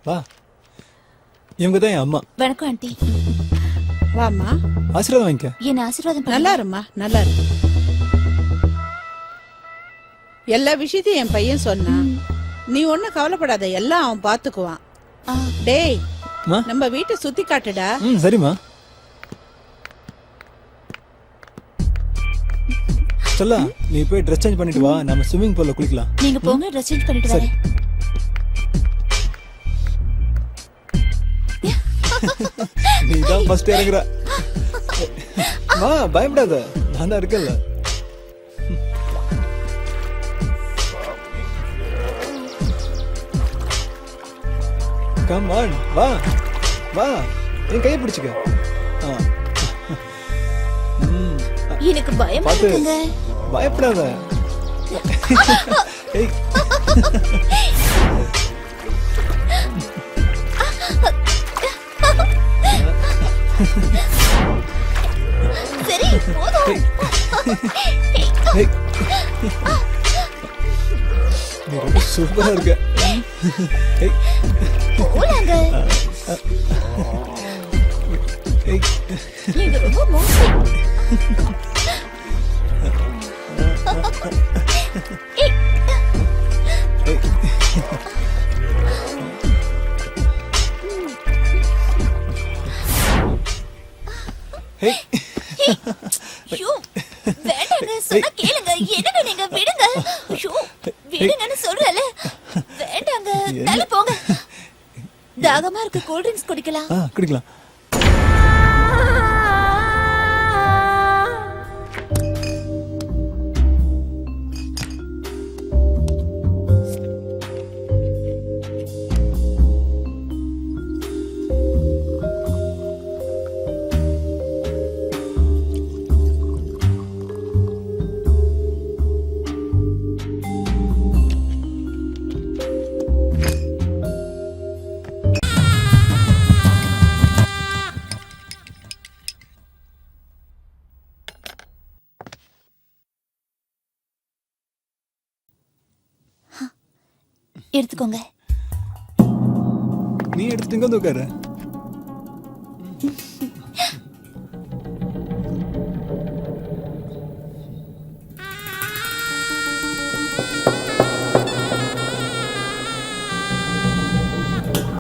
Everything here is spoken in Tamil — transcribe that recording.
வா, இவங்க தான் என் அம்மா. வணக்கம் ஆண்டி. வாம்மா, ஆசீர்வாதம் வாங்கிக்க. என்ன ஆசீர்வாதம் பண்ணுங்க. நல்லா இருமா, நல்லா இரு. எல்லா விஷயத்தையும் என் பையன் சொன்னான். நீ ஒன்னும் கவலைப்படாத, எல்லாம் அவன் பாத்துக்குவான். டேய், அம்மா. நம்ம வீட்டை சுத்தி காட்டுடா. சரிம்மா. சொல்ல, நீ போய் ட்ரெஸ் சேஞ்ச் பண்ணிட்டு வா, நம்ம ஸ்விம்மிங் பூல்ல குளிக்கலாம். நீங்க போங்க, ட்ரெஸ் சேஞ்ச் பண்ணிட்டு சரி. வரேன். நீ தான் ஃபர்ஸ்ட் இறங்குற. வா, பயப்படாத, நான் தான் இருக்கேன்ல. கம் ஆன், வா வா, என் கையை பிடிச்சுக்க. எனக்கு பயமா பாத்து, இருக்குங்க. பயப்படாத. ஏய். சரி, போதும். ஏய். நீ ரொம்ப சூப்பரா இருக்க. ஏய். போலாங்க. ஏய். நீங்க ரொம்ப மோசம். ஏய். ஏய். ஏய். ஐயோ, வேண்டாங்க, சொன்னா கேளுங்க. என்னங்க நீங்க, விடுங்க. ஐயோ, விடுங்கன்னு சொல்றல. வேண்டாங்க, தள்ளி போங்க. தாகமா இருக்கு, கூல் ட்ரிங்க்ஸ் குடிக்கலாம். குடிக்கலாம். எடுத்துக்கோங்க. நீ எடுத்துட்டு இங்க வந்து உட்காரு.